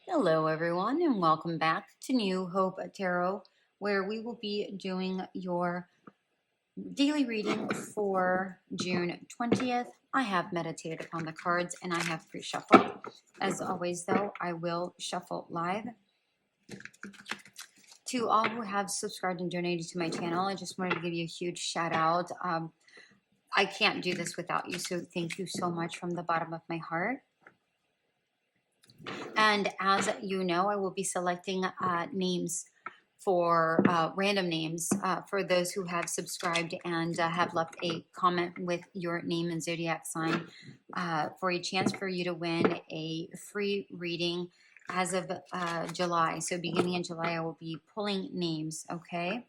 Hello, everyone, and welcome back to New Hope Tarot, where we will be doing your daily reading for June 20th. I have meditated upon the cards and I have pre-shuffled. As always, though, I will shuffle live. To all who have subscribed and donated to my channel, I just wanted to give you a huge shout out. I can't do this without you, so thank you so much from the bottom of my heart. And as you know, I will be selecting names for random names for those who have subscribed and have left a comment with your name and zodiac sign for a chance for you to win a free reading as of July. So beginning in July, I will be pulling names, okay,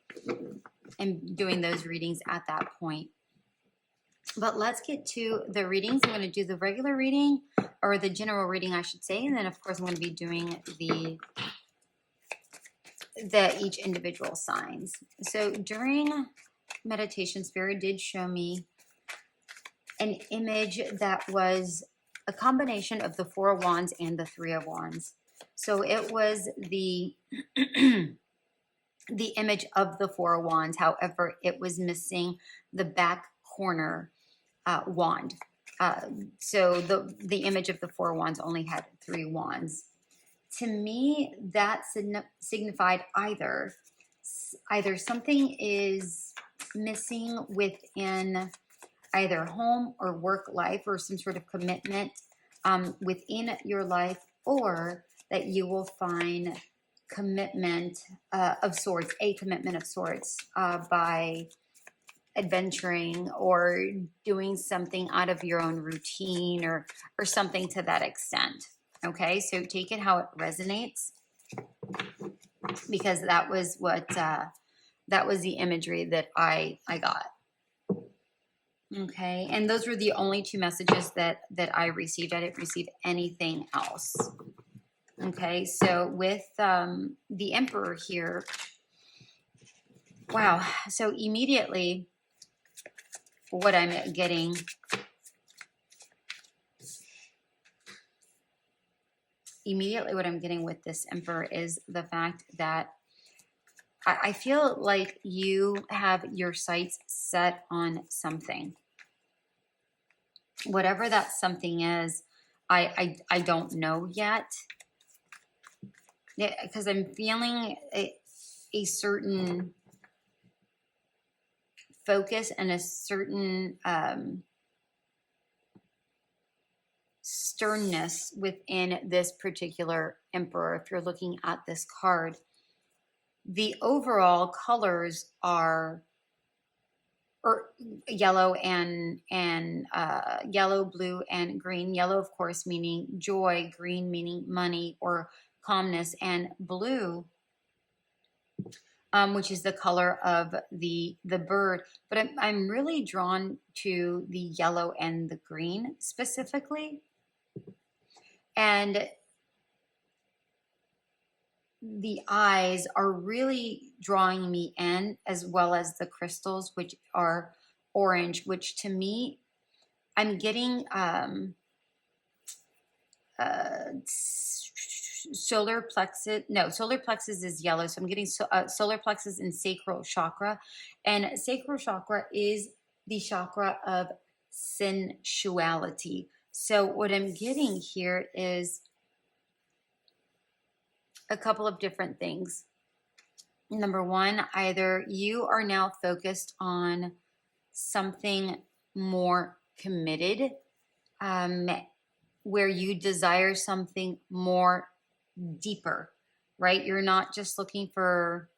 and doing those readings at that point. But let's get to the readings. I'm going to do the regular reading, or the general reading, I should say. And then, of course, I'm going to be doing the each individual signs. So during meditation, Spirit did show me an image that was a combination of the Four of Wands and the Three of Wands. So it was the the image of the Four of Wands. However, it was missing the back corner wand. So the image of the Four of Wands only had three wands. To me, that signified either something is missing within either home or work life, or some sort of commitment within your life, or that you will find commitment of sorts, a commitment of sorts by adventuring or doing something out of your own routine, or something to that extent. Okay, so take it how it resonates, because that was what that was the imagery that I got. Okay, and those were the only two messages that I received. I didn't receive anything else. Okay, so with the Emperor here, wow. So immediately, what I'm getting with this Emperor is the fact that I feel like you have your sights set on something. Whatever that something is, I don't know yet. Yeah, because I'm feeling a certain focus and a certain sternness within this particular Emperor. If you're looking at this card, the overall colors are yellow and yellow, blue, and green. Yellow, of course, meaning joy. Green meaning money or calmness, and blue, which is the color of the bird. But I'm really drawn to the yellow and the green specifically. And the eyes are really drawing me in, as well as the crystals, which are orange, which to me, I'm getting solar plexus. No, solar plexus is yellow. So I'm getting solar plexus and sacral chakra. And sacral chakra is the chakra of sensuality. So what I'm getting here is a couple of different things. Number one, either you are now focused on something more committed, where you desire something more deeper, right? You're not just looking for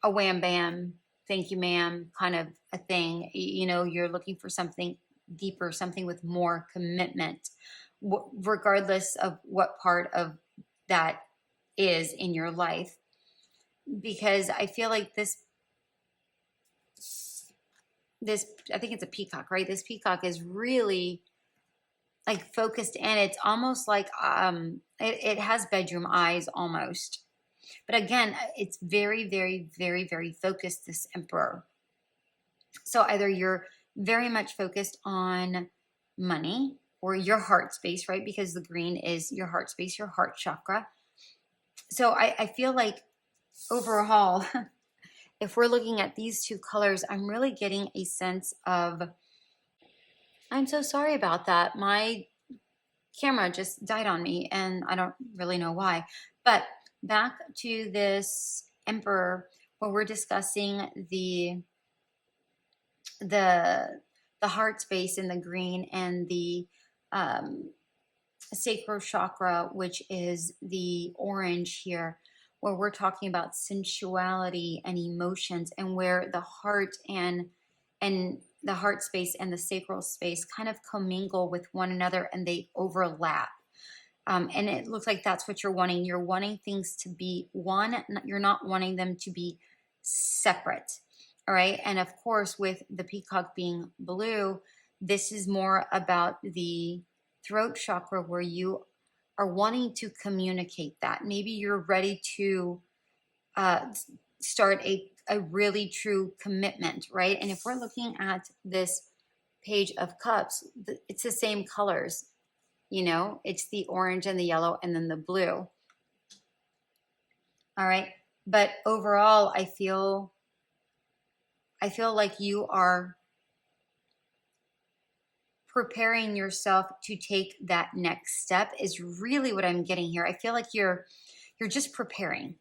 a wham bam, thank you ma'am kind of a thing. You know, you're looking for something deeper, something with more commitment, regardless of what part of that is in your life. Because I feel like this, I think it's a peacock, right? This peacock is really like focused in. It's almost like it has bedroom eyes almost. But again, it's very, very, very, very focused, this Emperor. So either you're very much focused on money, or your heart space, right? Because the green is your heart space, your heart chakra. So I feel like overall, if we're looking at these two colors, I'm really getting a sense of, I'm so sorry about that. My camera just died on me and I don't really know why. But back to this Emperor, where we're discussing the heart space in the green and the sacral chakra, which is the orange here, where we're talking about sensuality and emotions, and where the heart and the heart space and the sacral space kind of commingle with one another and they overlap. And it looks like that's what you're wanting. You're wanting things to be one. You're not wanting them to be separate. All right. And of course, with the peacock being blue, this is more about the throat chakra, where you are wanting to communicate that. Maybe you're ready to start a really true commitment, right? And if we're looking at this Page of Cups, it's the same colors. You know, it's the orange and the yellow and then the blue. All right. But overall, I feel like you are preparing yourself to take that next step is really what I'm getting here. I feel like you're just preparing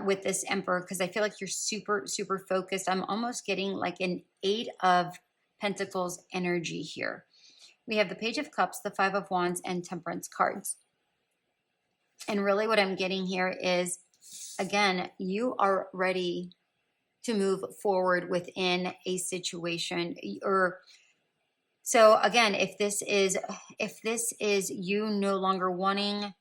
with this Emperor, because I feel like you're super focused. I'm almost getting like an 8 of Pentacles energy here. We have the Page of Cups, the 5 of Wands, and Temperance cards. And really what I'm getting here is, again, you are ready to move forward within a situation. Or so again, if this is you no longer wanting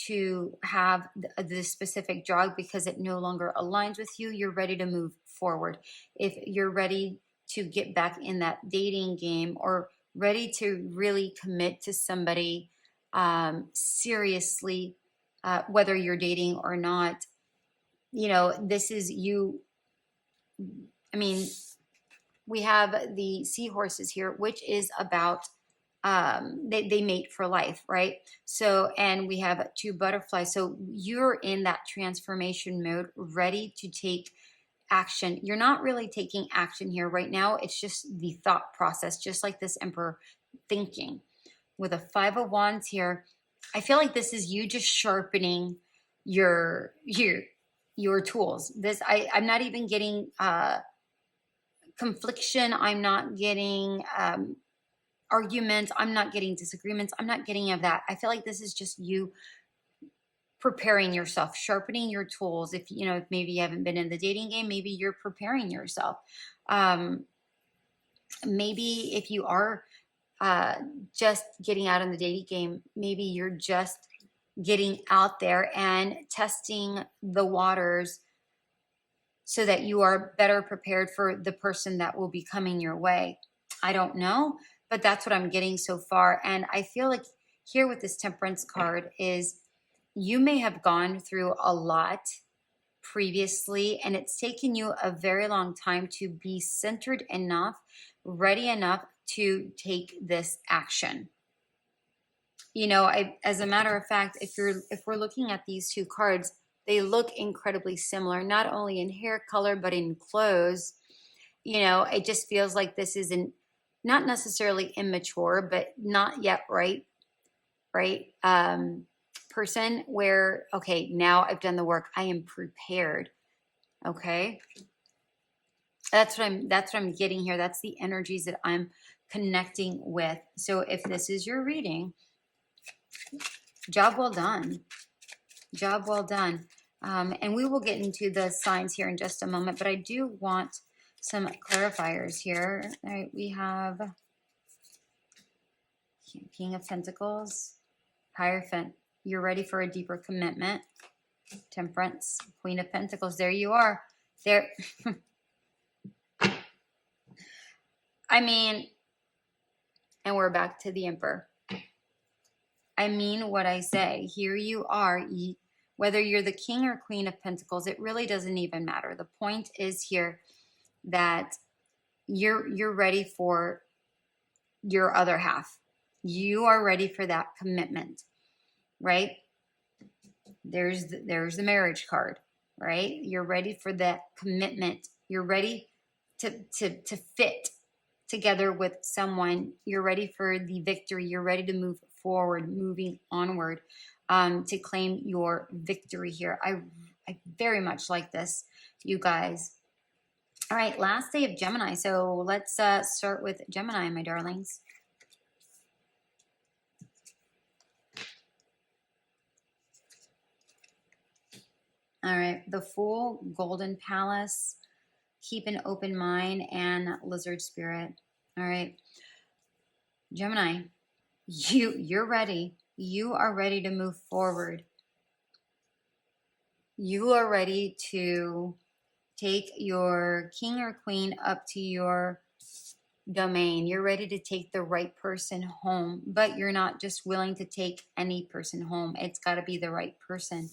to have the specific job because it no longer aligns with you, you're ready to move forward. If you're ready to get back in that dating game, or ready to really commit to somebody seriously, whether you're dating or not, you know, this is you. I mean, we have the seahorses here, which is about they mate for life, right? So, and we have 2 butterflies. So you're in that transformation mode, ready to take action. You're not really taking action here right now. It's just the thought process, just like this Emperor thinking. With a 5 of Wands here, I feel like this is you just sharpening your tools. I'm not even getting confliction. I'm not getting arguments. I'm not getting disagreements. I'm not getting any of that. I feel like this is just you preparing yourself, sharpening your tools. If you know, if maybe you haven't been in the dating game, maybe you're preparing yourself. Maybe if you are just getting out in the dating game, maybe you're just getting out there and testing the waters so that you are better prepared for the person that will be coming your way. I don't know, but that's what I'm getting so far. And I feel like here with this Temperance card is you may have gone through a lot previously, and it's taken you a very long time to be centered enough, ready enough to take this action. You know, as a matter of fact, if we're looking at these 2 cards, they look incredibly similar, not only in hair color, but in clothes. You know, it just feels like this is not necessarily immature, but not yet right person where, okay, now I've done the work. I am prepared. Okay. That's what I'm getting here. That's the energies that I'm connecting with. So if this is your reading, job well done. Job well done. And we will get into the signs here in just a moment, but I do want some clarifiers here. All right, we have King of Pentacles, Hierophant. You're ready for a deeper commitment. Temperance, Queen of Pentacles. There you are. There. I mean, and we're back to the Emperor. I mean what I say. Here you are. Whether you're the King or Queen of Pentacles, it really doesn't even matter. The point is here that you're ready for your other half. You are ready for that commitment, right? There's the marriage card, right? You're ready for that commitment. You're ready to fit together with someone. You're ready for the victory. You're ready to move forward, moving onward, to claim your victory here. I very much like this, you guys. All right, last day of Gemini. So let's start with Gemini, my darlings. All right, the Fool, Golden Palace, Keep an Open Mind, and Lizard Spirit. All right, Gemini, you're ready. You are ready to move forward. You are ready to take your king or queen up to your domain. You're ready to take the right person home, but you're not just willing to take any person home. It's got to be the right person.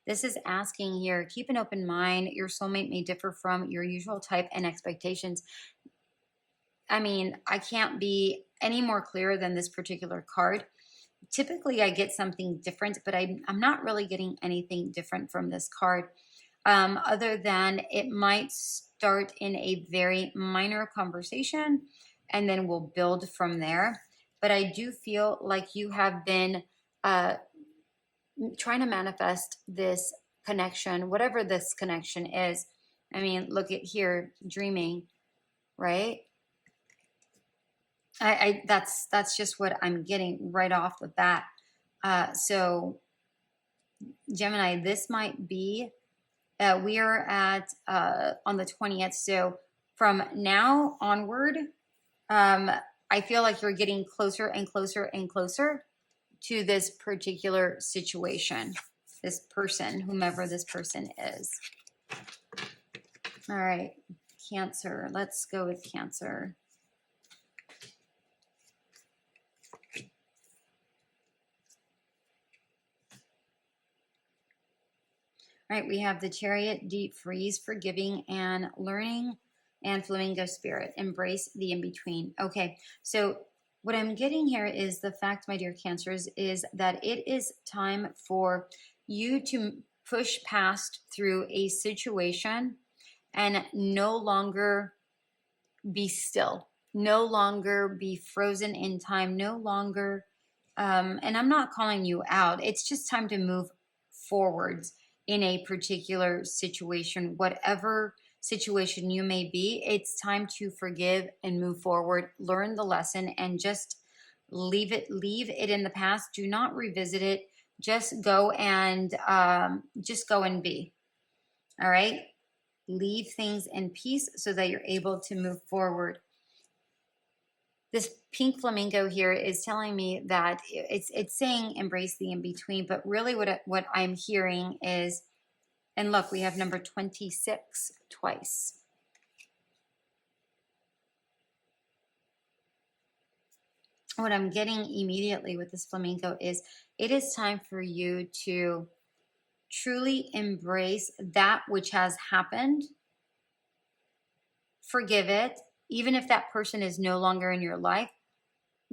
This is asking here, keep an open mind. Your soulmate may differ from your usual type and expectations. I mean, I can't be any more clear than this particular card. Typically, I get something different, but I'm not really getting anything different from this card, other than it might start in a very minor conversation, and then we'll build from there. But I do feel like you have been trying to manifest this connection, whatever this connection is. I mean, look at here, dreaming, right? That's just what I'm getting right off the bat. So Gemini, this might be, we are at on the 20th. So from now onward, I feel like you're getting closer and closer and closer to this particular situation, this person, whomever this person is. All right, Cancer. Let's go with Cancer. All right, we have the Chariot, Deep Freeze, Forgiving, and Learning, and Flamingo Spirit. Embrace the in-between. Okay, so what I'm getting here is the fact, my dear Cancers, is that it is time for you to push past through a situation and no longer be still, no longer be frozen in time, no longer, and I'm not calling you out. It's just time to move forwards in a particular situation, whatever situation you may be. It's time to forgive and move forward, learn the lesson, and just leave it in the past. Do not revisit it. Just go and be. All right, leave things in peace so that you're able to move forward. This pink flamingo here is telling me that it's saying embrace the in-between, but really what I'm hearing is, and look, we have number 26 twice. What I'm getting immediately with this flamingo is it is time for you to truly embrace that which has happened. Forgive it. Even if that person is no longer in your life,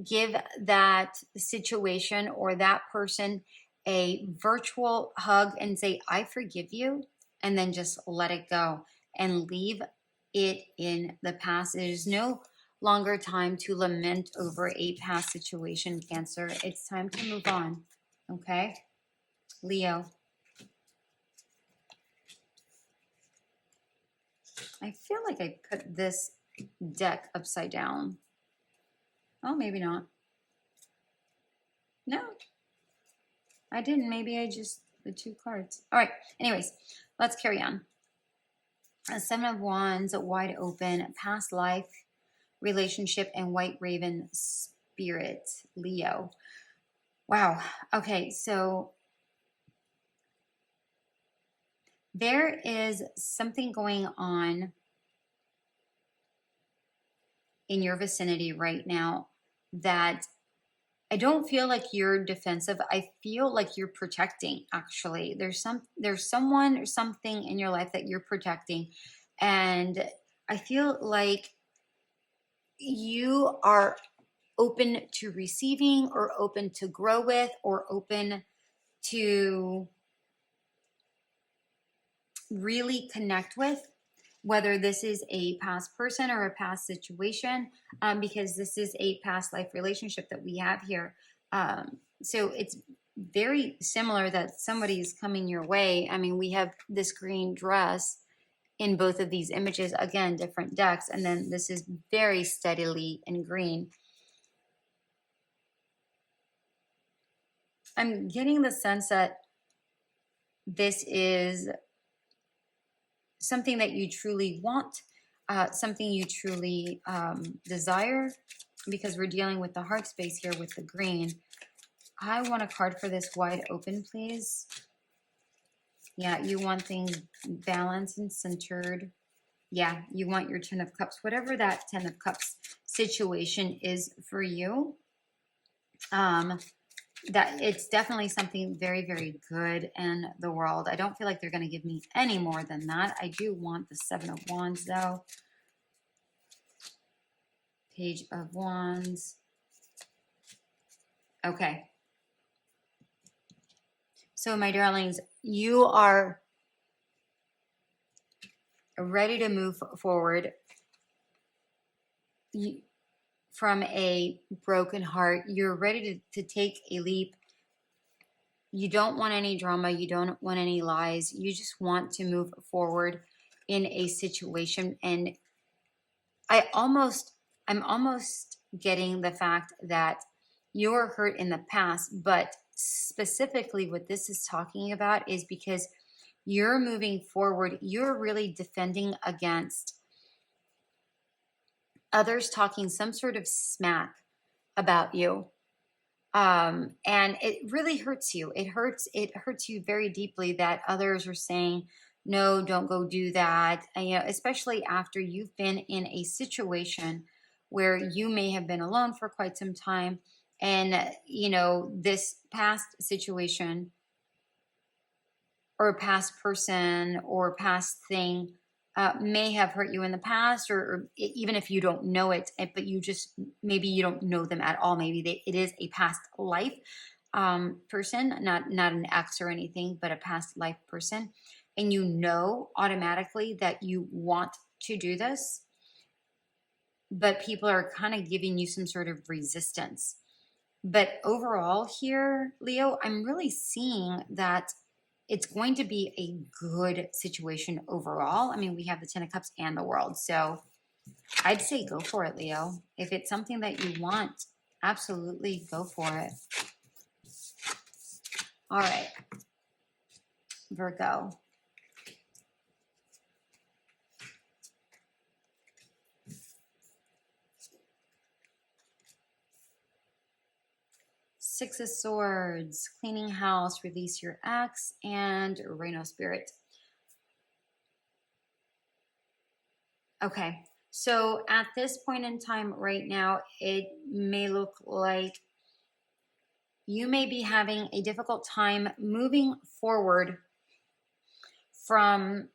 give that situation or that person a virtual hug and say, I forgive you, and then just let it go and leave it in the past. It is no longer time to lament over a past situation, Cancer. It's time to move on, okay? Leo. I feel like I put this deck upside down. Oh, maybe not. No, I didn't. Maybe I just, the two cards. All right. Anyways, let's carry on. Seven of Wands, wide open, past life, relationship, and White Raven Spirit, Leo. Wow. Okay. So there is something going on in your vicinity right now that I don't feel like you're defensive. I feel like you're protecting, actually. There's someone or something in your life that you're protecting. And I feel like you are open to receiving or open to grow with or open to really connect with, whether this is a past person or a past situation, because this is a past life relationship that we have here. So it's very similar that somebody is coming your way. I mean, we have this green dress in both of these images, again, different decks, and then this is very steadily in green. I'm getting the sense that this is something that you truly want, something you truly desire, because we're dealing with the heart space here with the green. I want a card for this wide open, please. Yeah, you want things balanced and centered. Yeah, you want your 10 of Cups, whatever that 10 of Cups situation is for you. That it's definitely something very, very good in the world. I don't feel like they're going to give me any more than that. I do want the 7 of Wands, though. Page of Wands. Okay. So, my darlings, you are ready to move forward from a broken heart. You're ready to take a leap. You don't want any drama. You don't want any lies. You just want to move forward in a situation. And I'm almost getting the fact that you were hurt in the past, but specifically what this is talking about is because you're moving forward. You're really defending against others talking some sort of smack about you. And it really hurts you. It hurts you very deeply that others are saying, no, don't go do that. And, you know, especially after you've been in a situation where you may have been alone for quite some time. And, you know, this past situation or past person or past thing may have hurt you in the past, or even if you don't know it, but you just, maybe you don't know them at all. Maybe it is a past life person, not an ex or anything, but a past life person. And you know automatically that you want to do this, but people are kind of giving you some sort of resistance. But overall here, Leo, I'm really seeing that it's going to be a good situation overall. I mean, we have the 10 of Cups and the World. So I'd say go for it, Leo. If it's something that you want, absolutely go for it. All right. Virgo. Six of Swords, cleaning house, release your ex, and Rhino Spirit. Okay, so at this point in time right now, it may look like you may be having a difficult time moving forward from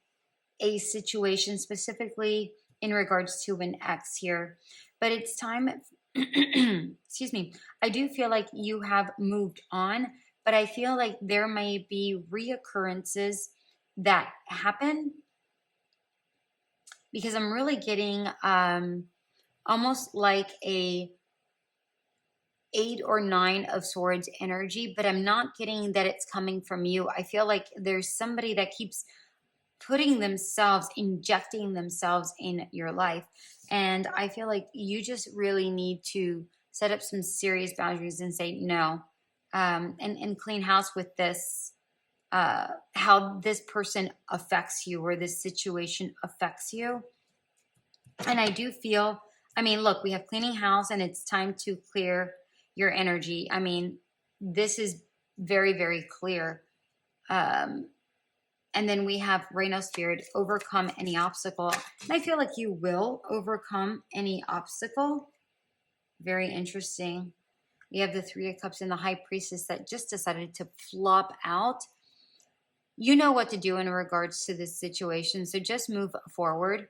a situation, specifically in regards to an ex here. But it's time, excuse me, I do feel like you have moved on, but I feel like there may be reoccurrences that happen, because I'm really getting almost like a 8 or 9 of Swords energy, but I'm not getting that it's coming from you. I feel like there's somebody that keeps putting themselves, injecting themselves in your life. And I feel like you just really need to set up some serious boundaries and say no, and clean house with this, how this person affects you or this situation affects you. And I do feel, I mean, look, we have cleaning house and it's time to clear your energy. I mean, this is very, very clear. And then we have Rhino Spirit, overcome any obstacle. And I feel like you will overcome any obstacle. Very interesting. We have the 3 of Cups and the High Priestess that just decided to flop out. You know what to do in regards to this situation. So just move forward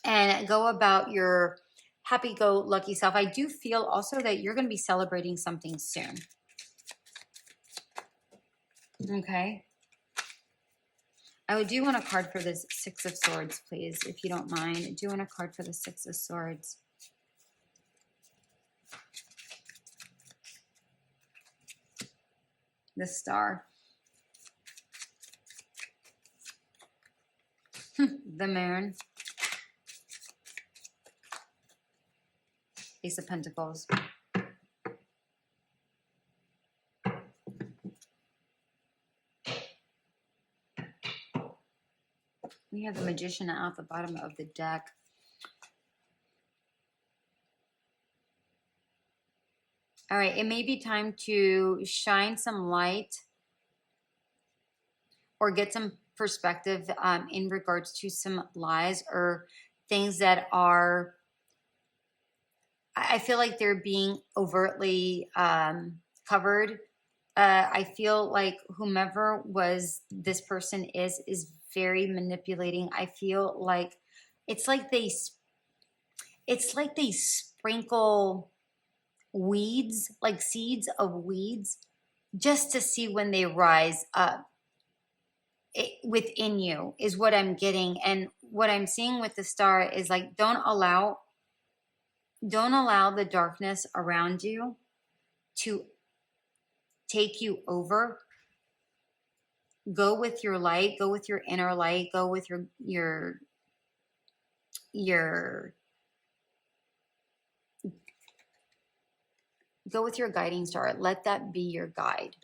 and go about your happy-go-lucky self. I do feel also that you're going to be celebrating something soon. Okay. I do want a card for this Six of Swords, please, if you don't mind. I do want a card for the Six of Swords. The Star. The Moon. Ace of Pentacles. We have the Magician at the bottom of the deck. All right, it may be time to shine some light or get some perspective in regards to some lies or things that are, I feel like they're being overtly covered. I feel like whomever this person is very manipulating. I feel like it's like they sprinkle weeds, like seeds of weeds, just to see when they rise up within you, is what I'm getting. And what I'm seeing with the Star is like, don't allow the darkness around you to take you over. Go with your light, go with your inner light, go with your go with your guiding star. Let that be your guide.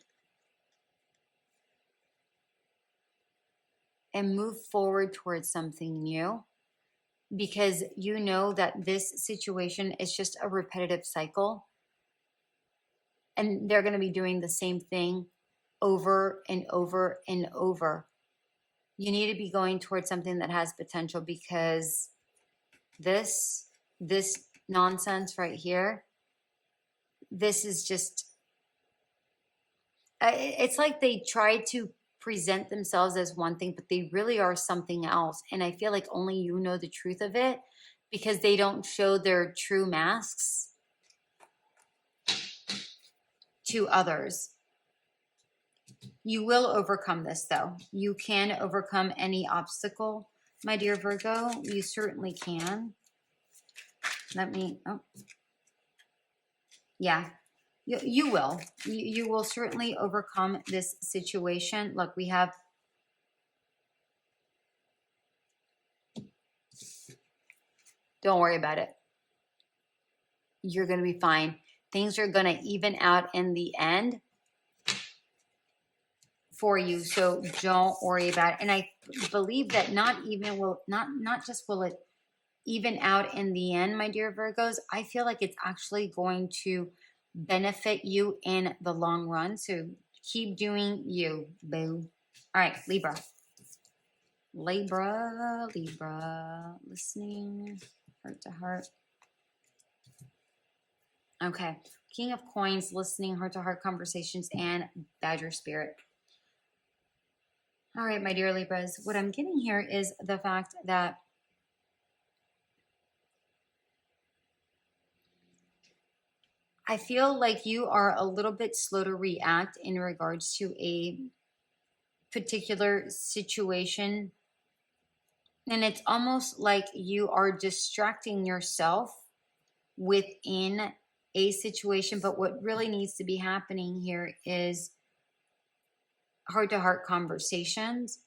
And move forward towards something new, because you know that this situation is just a repetitive cycle. And they're going to be doing the same thing over and over and over. You need to be going towards something that has potential, because this nonsense right here, this is just, it's like they tried to present themselves as one thing, but they really are something else. And I feel like only you know the truth of it, because they don't show their true masks to others. You will overcome this, though. You can overcome any obstacle, my dear Virgo. You certainly can. Yeah, you will. You will certainly overcome this situation. Look, we have, don't worry about it. You're going to be fine. Things are going to even out in the end for you, so don't worry about it. And I believe that not just will it even out in the end, my dear Virgos, I feel like it's actually going to benefit you in the long run. So keep doing you, boo. All right, Libra, listening heart to heart. Okay, King of Coins, listening heart to heart conversations, and Badger Spirit. All right, my dear Libras, what I'm getting here is the fact that I feel like you are a little bit slow to react in regards to a particular situation. And it's almost like you are distracting yourself within a situation. But what really needs to be happening here is heart-to-heart conversations.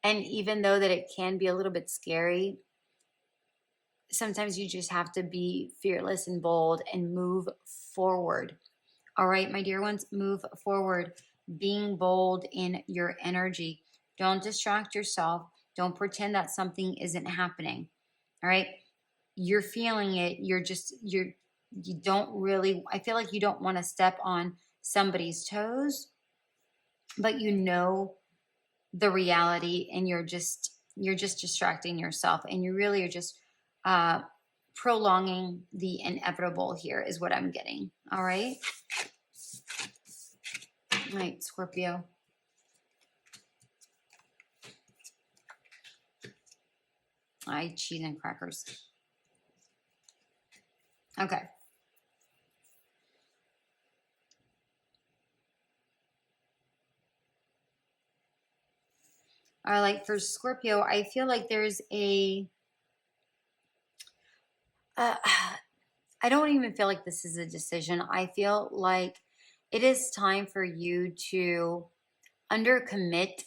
And even though that it can be a little bit scary, sometimes you just have to be fearless and bold and move forward. All right, my dear ones, move forward. Being bold in your energy. Don't distract yourself. Don't pretend that something isn't happening. All right, you're feeling it. You don't really, I feel like you don't want to step on somebody's toes, but you know the reality, and you're just distracting yourself, and you really are just prolonging the inevitable here is what I'm getting. All right. All right, Scorpio. I eat cheese and crackers. Okay. All right, like for Scorpio, I feel like there's a I don't even feel like this is a decision. I feel like it is time for you to undercommit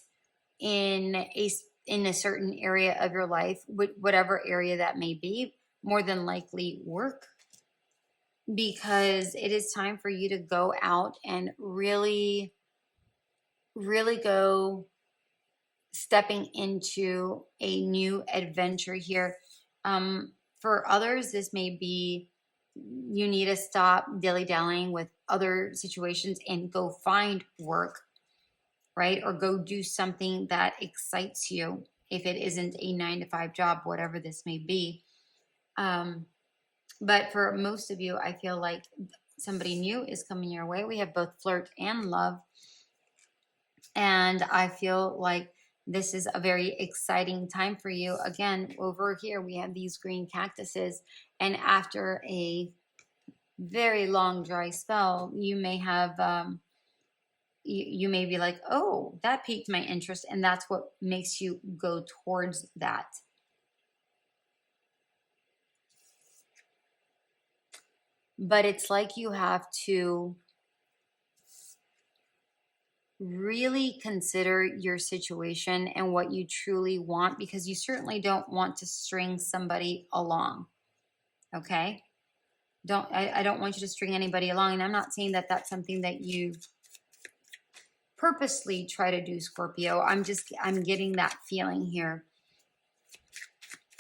in a certain area of your life, whatever area that may be, more than likely work, because it is time for you to go out and really, really go stepping into a new adventure here. For others, this may be you need to stop dilly-dallying with other situations and go find work, right? Or go do something that excites you if it isn't a 9-to-5 job, whatever this may be. But for most of you, I feel like somebody new is coming your way. We have both flirt and love. And I feel like this is a very exciting time for you. Again, over here, we have these green cactuses. And after a very long dry spell, you may have, you may be like, oh, that piqued my interest. And that's what makes you go towards that. But it's like you have to really consider your situation and what you truly want, because you certainly don't want to string somebody along. Okay? I don't want you to string anybody along. And I'm not saying that that's something that you purposely try to do, Scorpio. I'm getting that feeling here.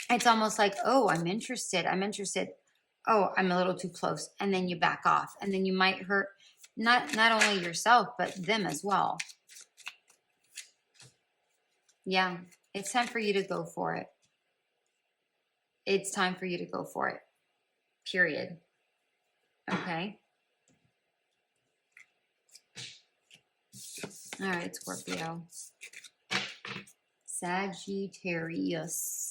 It's almost like, oh, I'm interested. Oh, I'm a little too close. And then you back off. And then you might hurt not only yourself, but them as well. Yeah, it's time for you to go for it. It's time for you to go for it. Period. Okay. All right, Scorpio. Sagittarius.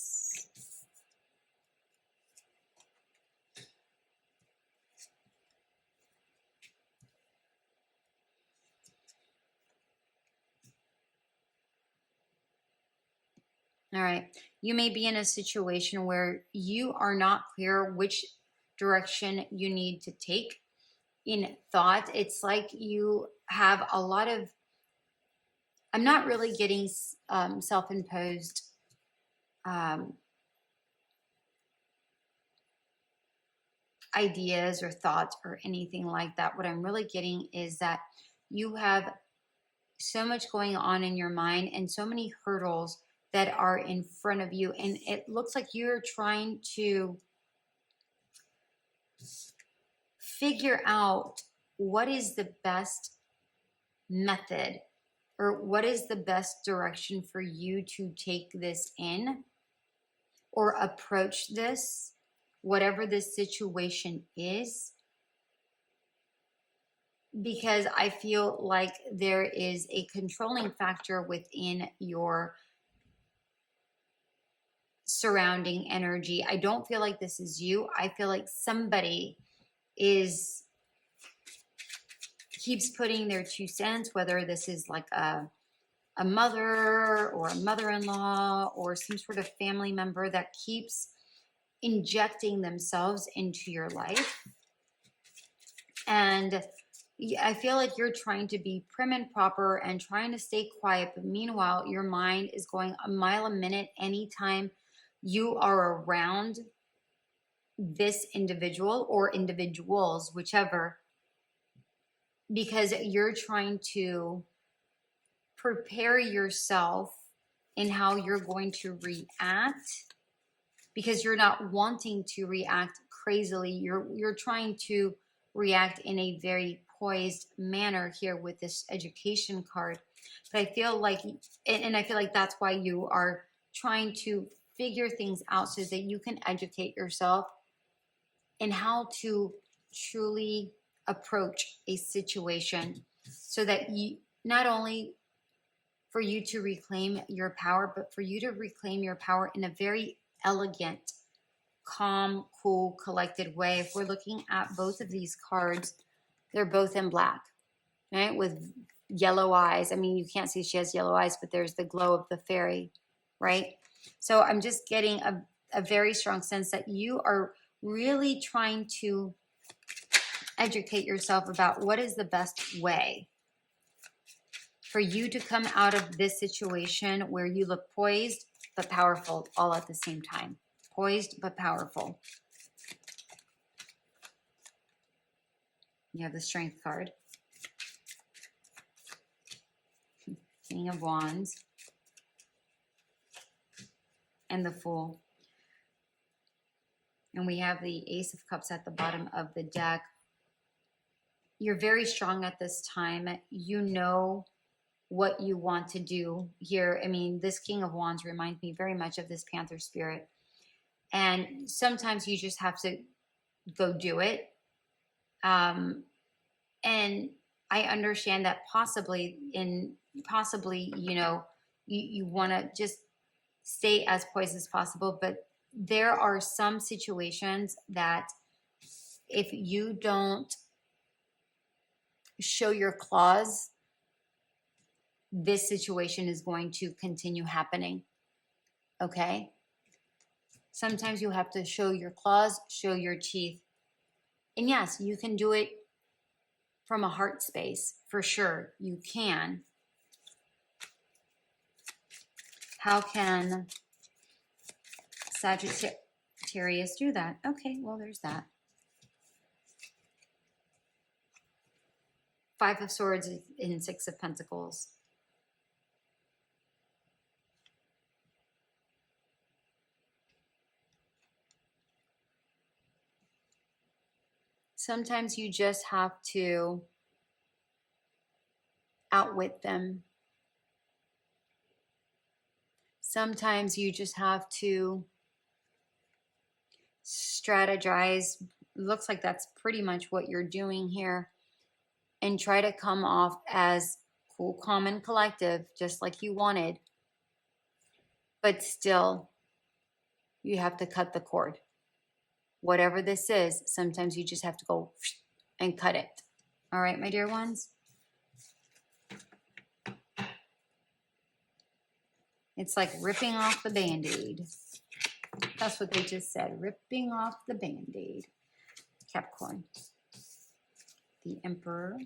All right. You may be in a situation where you are not clear which direction you need to take in thought. It's like you have a lot of, I'm not really getting self-imposed ideas or thoughts or anything like that. What I'm really getting is that you have so much going on in your mind and so many hurdles that are in front of you, and it looks like you're trying to figure out what is the best method or what is the best direction for you to take this in or approach this, whatever this situation is, because I feel like there is a controlling factor within your surrounding energy. I don't feel like this is you. I feel like somebody keeps putting their 2 cents, whether this is like a mother or a mother-in-law or some sort of family member that keeps injecting themselves into your life. And I feel like you're trying to be prim and proper and trying to stay quiet, but meanwhile, your mind is going a mile a minute anytime you are around this individual or individuals, whichever, because you're trying to prepare yourself in how you're going to react, because you're not wanting to react crazily. You're trying to react in a very poised manner here with this education card. But I feel like, and I feel like that's why you are trying to figure things out so that you can educate yourself in how to truly approach a situation, so that you, not only for you to reclaim your power, but for you to reclaim your power in a very elegant, calm, cool, collected way. If we're looking at both of these cards, they're both in black, right? With yellow eyes. I mean, you can't see she has yellow eyes, but there's the glow of the fairy, right? So I'm just getting a very strong sense that you are really trying to educate yourself about what is the best way for you to come out of this situation where you look poised but powerful all at the same time. Poised but powerful. You have the Strength card. King of Wands. And the Fool. And we have the Ace of Cups at the bottom of the deck. You're very strong at this time. You know what you want to do here. I mean, this King of Wands reminds me very much of this Panther spirit. And sometimes you just have to go do it. And I understand that possibly, you know, you want to just stay as poised as possible, but there are some situations that if you don't show your claws, this situation is going to continue happening. Okay? Sometimes you have to show your claws, show your teeth. And yes, you can do it from a heart space, for sure. You can. How can Sagittarius do that? Okay, well, there's that. Five of Swords and Six of Pentacles. Sometimes you just have to outwit them. Sometimes you just have to strategize. Looks like that's pretty much what you're doing here. And try to come off as cool, calm, and collective, just like you wanted. But still, you have to cut the cord. Whatever this is, sometimes you just have to go and cut it. All right, my dear ones? It's like ripping off the Band-Aid. That's what they just said, ripping off the Band-Aid. Capricorn. The Emperor.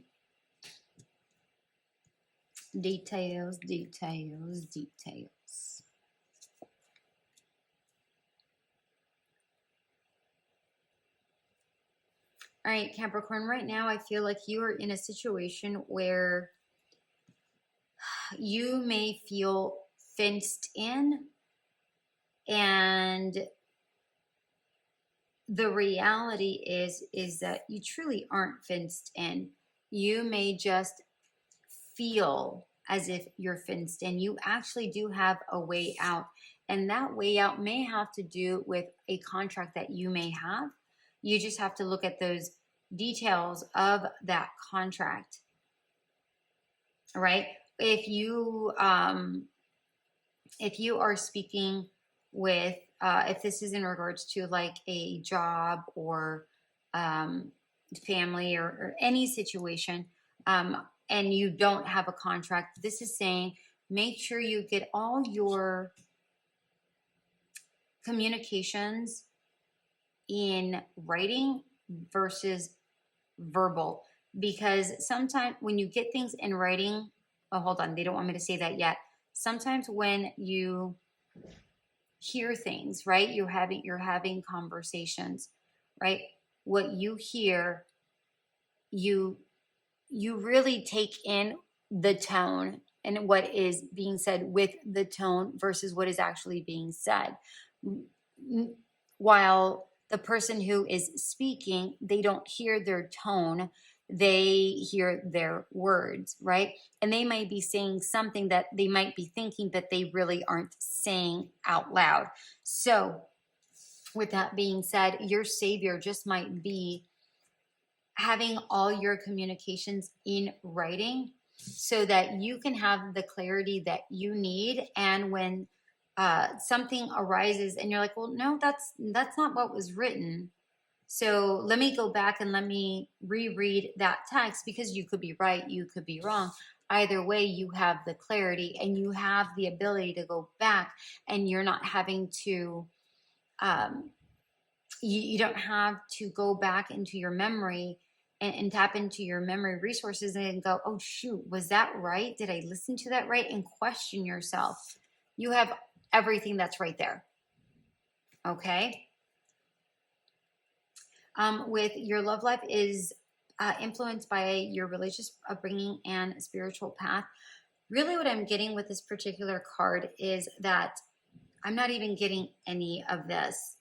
Details, details, details. All right, Capricorn, right now I feel like you are in a situation where you may feel fenced in, and the reality is that you truly aren't fenced in. You may just feel as if you're fenced in. You actually do have a way out, and that way out may have to do with a contract that you may have. You just have to look at those details of that contract, right? If you are speaking with, if this is in regards to like a job or family or any situation, and you don't have a contract, this is saying make sure you get all your communications in writing versus verbal, because sometimes when you get things in writing, oh, hold on, they don't want me to say that yet. Sometimes when you hear things, right, you're having conversations, right, what you hear, you really take in the tone and what is being said with the tone versus what is actually being said. While the person who is speaking, they don't hear their tone, they hear their words, right? And they might be saying something that they might be thinking, but they really aren't saying out loud. So with that being said, your savior just might be having all your communications in writing so that you can have the clarity that you need. And when something arises and you're like, well, no, that's not what was written. So let me go back and let me reread that text, because you could be right, you could be wrong. Either way, you have the clarity and you have the ability to go back, and you're not having to, you don't have to go back into your memory and tap into your memory resources and go, oh, shoot, was that right? Did I listen to that right? And question yourself. You have everything that's right there. Okay. With your love life is influenced by your religious upbringing and spiritual path. Really what I'm getting with this particular card is that I'm not even getting any of this.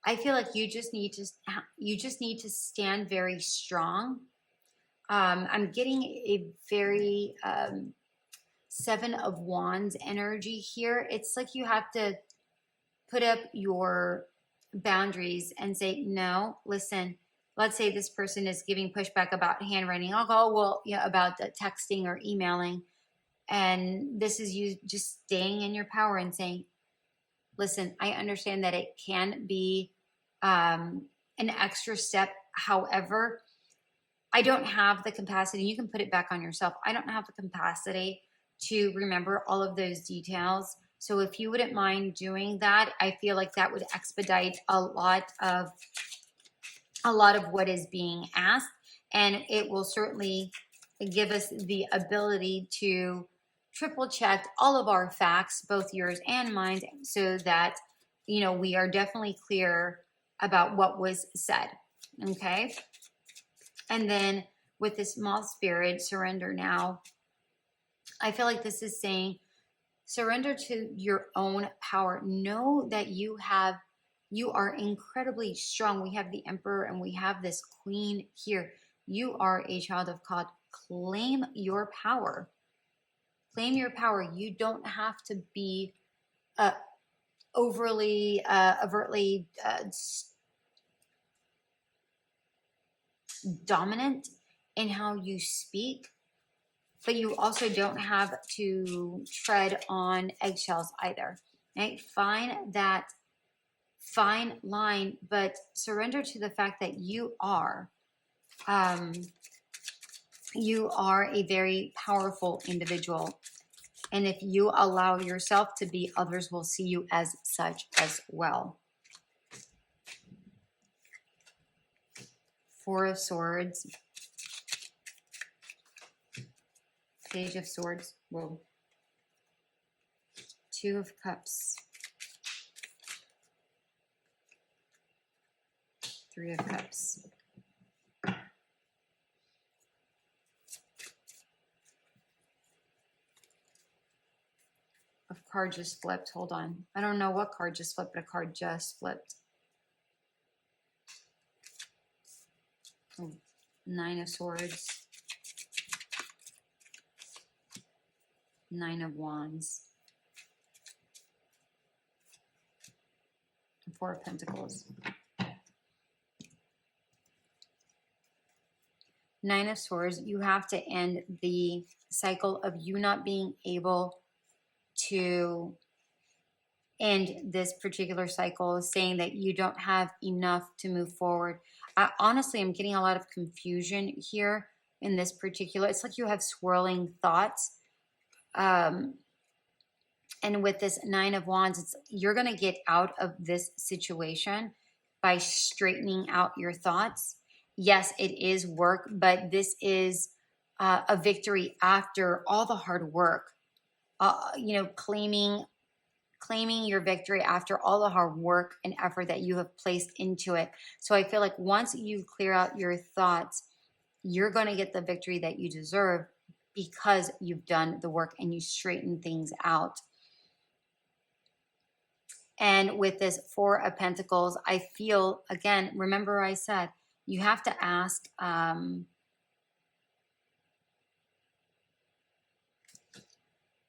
I feel like you just need to stand very strong. I'm getting a very Seven of Wands energy here. It's like you have to put up your boundaries and say, no, listen, let's say this person is giving pushback about handwriting. I'll go, well, yeah, about texting or emailing. And this is you just staying in your power and saying, listen, I understand that it can be an extra step. However, I don't have the capacity. You can put it back on yourself. I don't have the capacity to remember all of those details. So if you wouldn't mind doing that, I feel like that would expedite a lot of what is being asked, and it will certainly give us the ability to triple check all of our facts, both yours and mine, so that, you know, we are definitely clear about what was said. Okay. And then with this moth spirit, surrender now. I feel like this is saying, surrender to your own power. Know that you are incredibly strong. We have the Emperor and we have this Queen here. You are a child of God. Claim your power. Claim your power. You don't have to be overtly dominant in how you speak, but you also don't have to tread on eggshells either. Right? Find that fine line, but surrender to the fact that you are a very powerful individual. And if you allow yourself to be, others will see you as such as well. Four of Swords. Page of Swords. Whoa. Two of Cups. Three of Cups. A card just flipped. Hold on. I don't know what card just flipped, but a card just flipped. Oh, Nine of Swords. Nine of Wands. Four of Pentacles. Nine of Swords. You have to end the cycle of you not being able to end this particular cycle, saying that you don't have enough to move forward. Honestly, I'm getting a lot of confusion here in this particular. It's like you have swirling thoughts. And with this Nine of Wands, you're going to get out of this situation by straightening out your thoughts. Yes, it is work, but this is a victory after all the hard work. You know, claiming your victory after all the hard work and effort that you have placed into it. So I feel like once you clear out your thoughts, you're going to get the victory that you deserve, because you've done the work and you straighten things out. And with this Four of Pentacles, I feel, again, remember I said, you have to ask,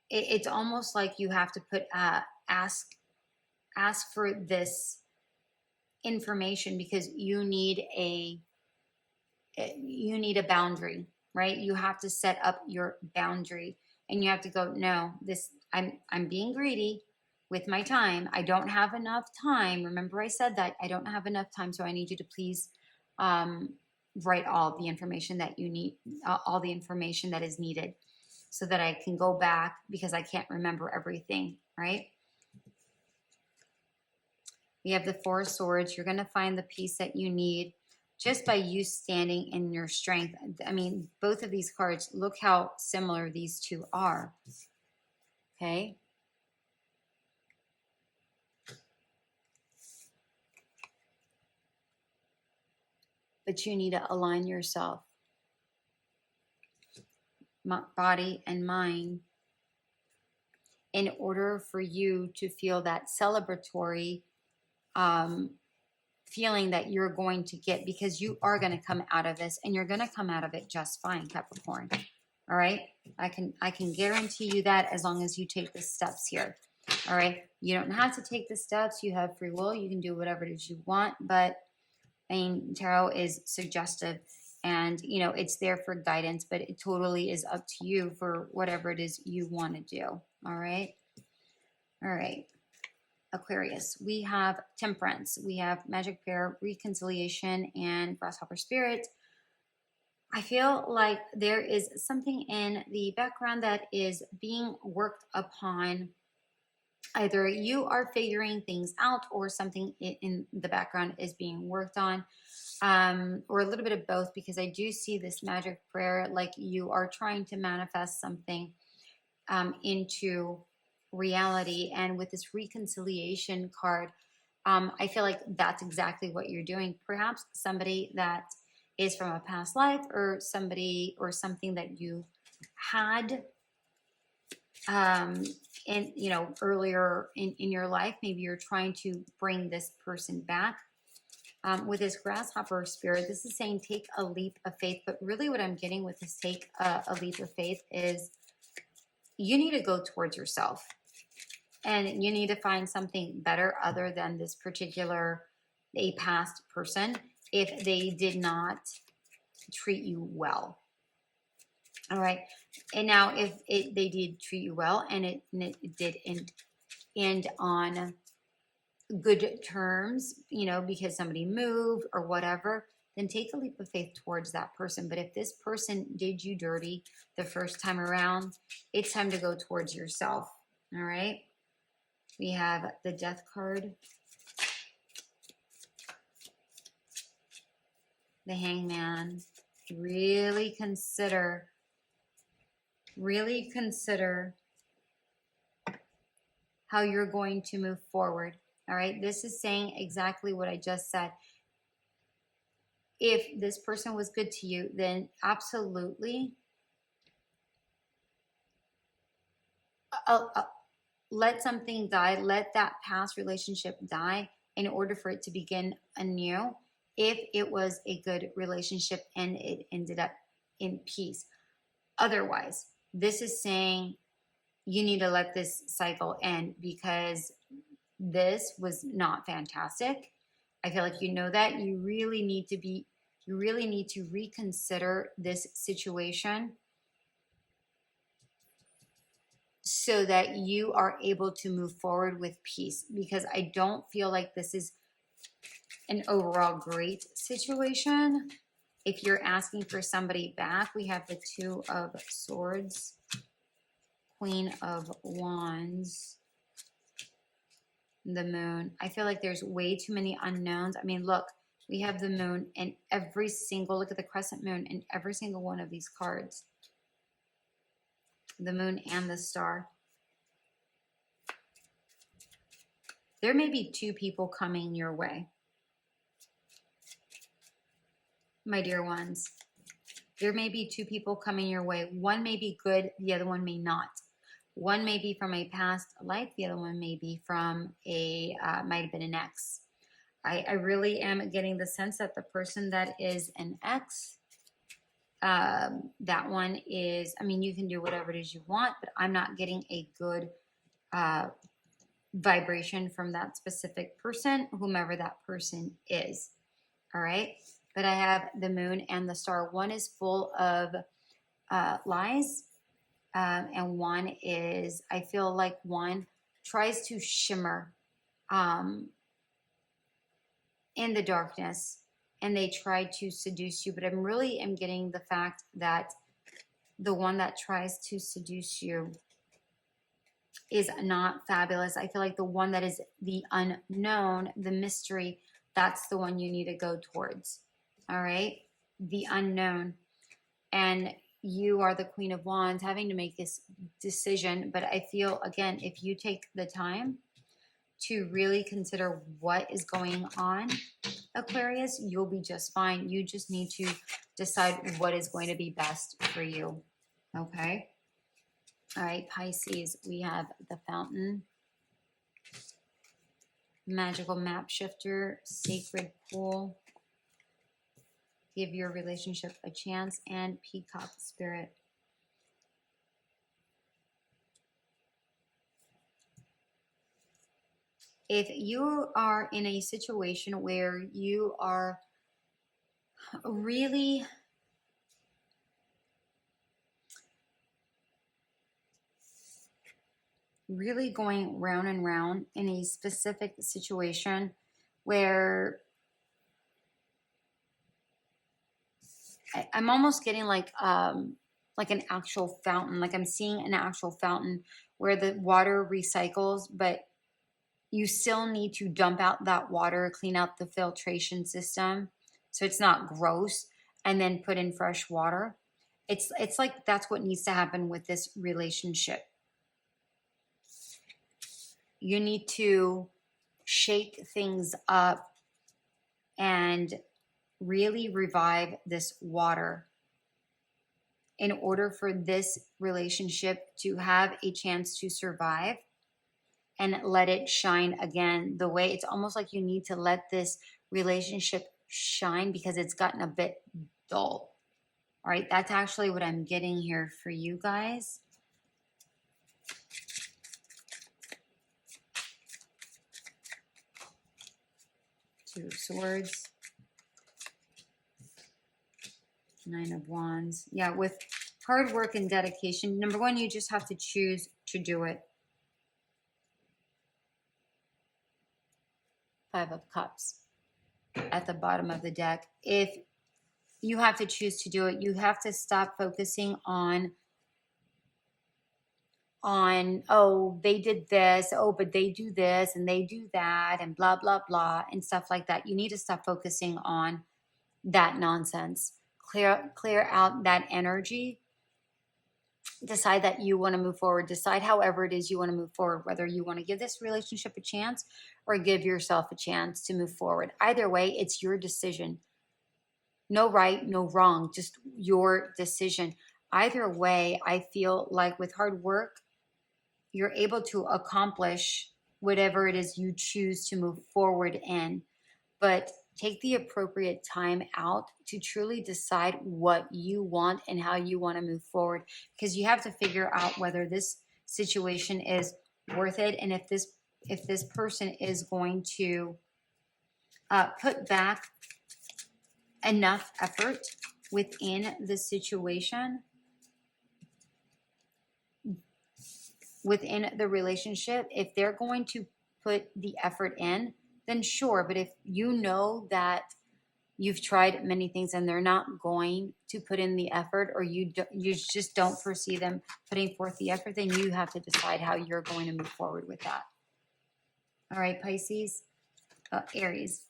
it's almost like you have to put, ask for this information, because you need a boundary, right? You have to set up your boundary, and you have to go, no, this, I'm being greedy with my time. I don't have enough time. Remember I said that I don't have enough time. So I need you to please write all the information that you need, all the information that is needed so that I can go back because I can't remember everything, right? We have the Four of Swords. You're going to find the peace that you need just by you standing in your strength. I mean, both of these cards, look how similar these two are. Okay. But you need to align yourself, body and mind, in order for you to feel that celebratory feeling that you're going to get, because you are going to come out of this and you're going to come out of it just fine, Capricorn. All right. I can guarantee you that as long as you take the steps here. All right. You don't have to take the steps. You have free will. You can do whatever it is you want. But I mean, tarot is suggestive and, you know, it's there for guidance, but it totally is up to you for whatever it is you want to do. All right. All right. Aquarius, we have Temperance, we have Magic Pair, Reconciliation, and Grasshopper Spirit. I feel like there is something in the background that is being worked upon. Either you are figuring things out or something in the background is being worked on, or a little bit of both, because I do see this Magic Prayer like you are trying to manifest something into reality. And with this Reconciliation card, I feel like that's exactly what you're doing. Perhaps somebody that is from a past life, or somebody or something that you had in, you know, earlier in your life. Maybe you're trying to bring this person back. With this Grasshopper Spirit, this is saying take a leap of faith. But really what I'm getting with this take a leap of faith is you need to go towards yourself. And you need to find something better other than this particular, a past person, if they did not treat you well. All right. And now if they did treat you well and it did end on good terms, you know, because somebody moved or whatever, then take a leap of faith towards that person. But if this person did you dirty the first time around, it's time to go towards yourself. All right. We have the Death card, the Hangman. Really consider how you're going to move forward. All right. This is saying exactly what I just said. If this person was good to you, then absolutely let something die. Let that past relationship die in order for it to begin anew. If it was a good relationship and it ended up in peace. Otherwise, this is saying you need to let this cycle end because this was not fantastic. I feel like you know that. You really need to reconsider this situation so that you are able to move forward with peace, because I don't feel like this is an overall great situation. If you're asking for somebody back, we have the Two of Swords, Queen of Wands, the Moon. I feel like there's way too many unknowns. I mean, look, we have the Moon in every single, look at the crescent moon in every single one of these cards. The Moon and the Star. There may be two people coming your way, my dear ones. There may be two people coming your way. One may be good, the other one may not. One may be from a past life, the other one may be from a, might have been an ex. I really am getting the sense that the person that is an ex, that one is, I mean, you can do whatever it is you want, but I'm not getting a good vibration from that specific person, whomever that person is. All right. But I have the Moon and the Star. One is full of lies. And one is, I feel like one tries to shimmer in the darkness, and they try to seduce you. But I'm really am getting the fact that the one that tries to seduce you is not fabulous. I feel like the one that is the unknown, the mystery, that's the one you need to go towards. All right? The unknown. And you are the Queen of Wands having to make this decision. But I feel, again, if you take the time to really consider what is going on, Aquarius, you'll be just fine. You just need to decide what is going to be best for you. Okay? All right, Pisces, we have the Fountain, Magical Map Shifter, Sacred Pool, Give Your Relationship a Chance, and Peacock Spirit. If you are in a situation where you are really going round and round in a specific situation where I'm almost getting like an actual fountain, like I'm seeing an actual fountain where the water recycles, but you still need to dump out that water, clean out the filtration system so it's not gross, and then put in fresh water. It's like that's what needs to happen with this relationship. You need to shake things up and really revive this water in order for this relationship to have a chance to survive and let it shine again. The way it's almost like you need to let this relationship shine because it's gotten a bit dull. All right, that's actually what I'm getting here for you guys. Two of Swords, Nine of Wands. Yeah, with hard work and dedication, number one, you just have to choose to do it. Five of Cups at the bottom of the deck. If you have to choose to do it, you have to stop focusing on oh, they did this, oh, but they do this and they do that and blah, blah, blah and stuff like that. You need to stop focusing on that nonsense. Clear out that energy. Decide that you want to move forward. Decide however it is you want to move forward, whether you want to give this relationship a chance or give yourself a chance to move forward. Either way, it's your decision. No right, no wrong, just your decision. Either way, I feel like with hard work, you're able to accomplish whatever it is you choose to move forward in. But take the appropriate time out to truly decide what you want and how you want to move forward, because you have to figure out whether this situation is worth it, and if this person is going to put back enough effort within the situation, within the relationship. If they're going to put the effort in, then sure. But if you know that you've tried many things and they're not going to put in the effort, or you just don't foresee them putting forth the effort, then you have to decide how you're going to move forward with that. All right, Pisces, Aries.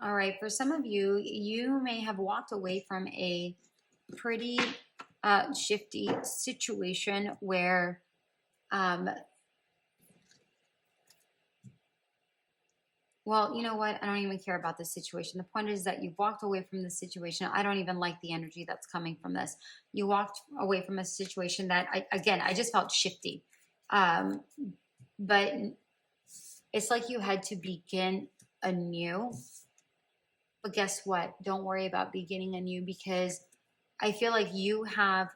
All right, for some of you, you may have walked away from a pretty shifty situation where well, you know what? I don't even care about this situation. The point is that you've walked away from the situation. I don't even like the energy that's coming from this. You walked away from a situation that, I just felt shifty. But it's like you had to begin anew. But guess what? Don't worry about beginning anew, because I feel like you have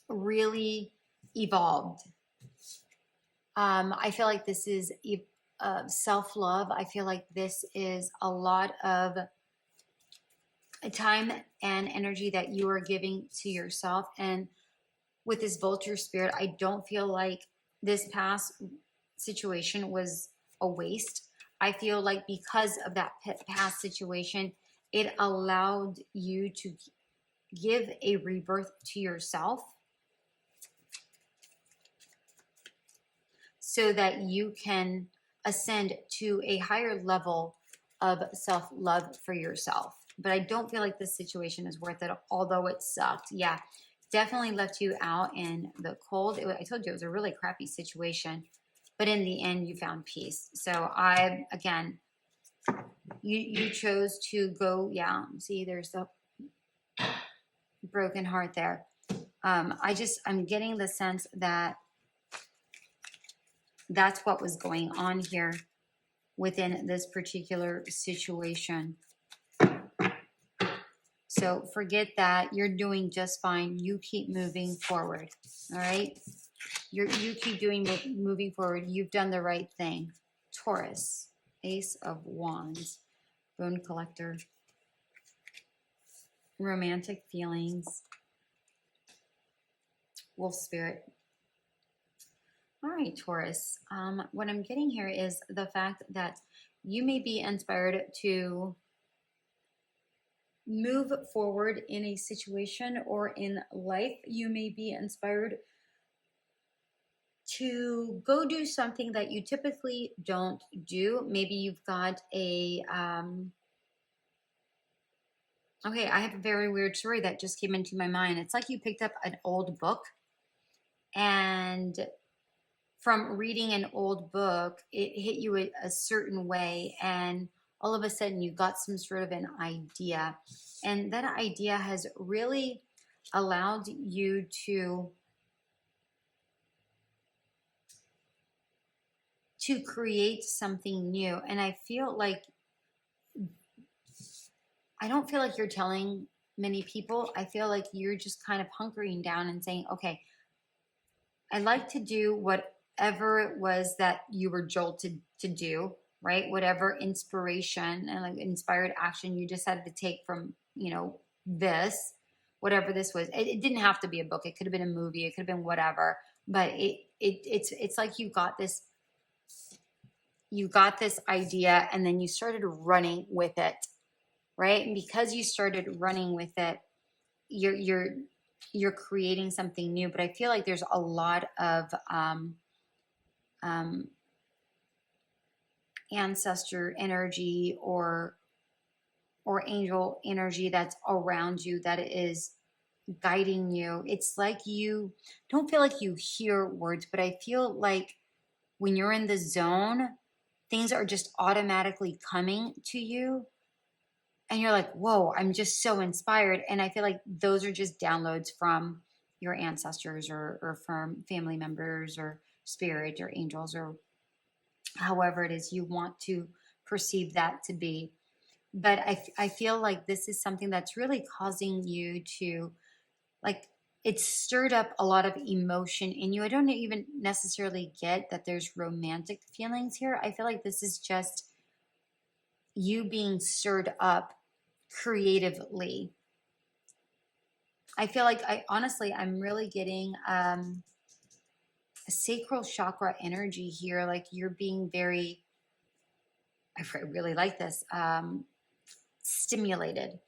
really evolved. I feel like this is self-love. I feel like this is a lot of time and energy that you are giving to yourself. And with this vulture spirit, I don't feel like this past situation was a waste. I feel like because of that past situation, it allowed you to give a rebirth to yourself so that you can ascend to a higher level of self-love for yourself. But I don't feel like this situation is worth it, although it sucked. Yeah, definitely left you out in the cold. I told you it was a really crappy situation, but in the end, you found peace. So again, you chose to go, yeah, see, there's the broken heart there. I'm getting the sense that that's what was going on here within this particular situation. So forget that. You're doing just fine. You keep moving forward. All right. You keep moving forward. You've done the right thing. Taurus, Ace of Wands, Bone Collector, romantic feelings, Wolf Spirit. All right, Taurus. What I'm getting here is the fact that you may be inspired to move forward in a situation or in life. You may be inspired to go do something that you typically don't do. Maybe you've got a okay, I have a very weird story that just came into my mind. It's like you picked up an old book, and from reading an old book, it hit you a certain way, and all of a sudden you got some sort of an idea, and that idea has really allowed you to create something new. And I feel like, I don't feel like you're telling many people. I feel like you're just kind of hunkering down and saying, okay, I'd like to do whatever it was that you were jolted to do, right? Whatever inspiration and like inspired action you decided to take from, this, whatever this was. It didn't have to be a book. It could have been a movie. It could have been whatever. But it's like you got this idea, and then you started running with it, right? And because you started running with it, you're creating something new. But I feel like there's a lot of ancestor energy or angel energy that's around you that is guiding you. It's like you don't feel like you hear words, but I feel like when you're in the zone, things are just automatically coming to you. And you're like, whoa, I'm just so inspired. And I feel like those are just downloads from your ancestors or from family members or spirit or angels or however it is you want to perceive that to be. But I feel like this is something that's really causing you to, like, it stirred up a lot of emotion in you. I don't even necessarily get that there's romantic feelings here. I feel like this is just you being stirred up creatively. I feel like I'm really getting a sacral chakra energy here. Like you're being very, I really like this, stimulated.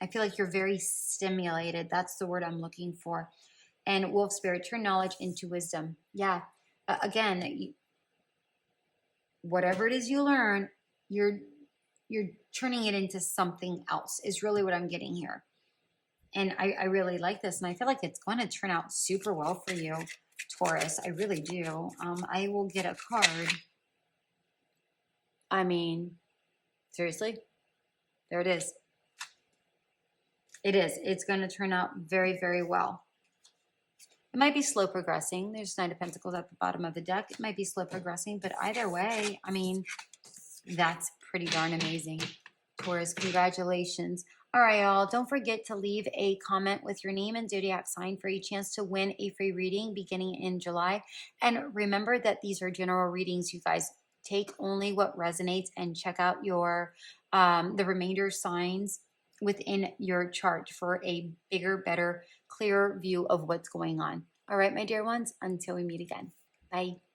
I feel like you're very stimulated. That's the word I'm looking for. And Wolf Spirit, turn knowledge into wisdom. Yeah. Again, whatever it is you learn, you're turning it into something else is really what I'm getting here. And I really like this. And I feel like it's going to turn out super well for you, Taurus. I really do. I will get a card. I mean, seriously, there it is. It is. It's going to turn out very, very well. It might be slow progressing. There's Knight of Pentacles at the bottom of the deck. It might be slow progressing, but either way, I mean, that's pretty darn amazing. Taurus, congratulations. All right, y'all. Don't forget to leave a comment with your name and zodiac sign for a chance to win a free reading beginning in July. And remember that these are general readings, you guys. take only what resonates and check out your the remainder signs within your chart for a bigger, better, clearer view of what's going on. All right, my dear ones, until we meet again. Bye.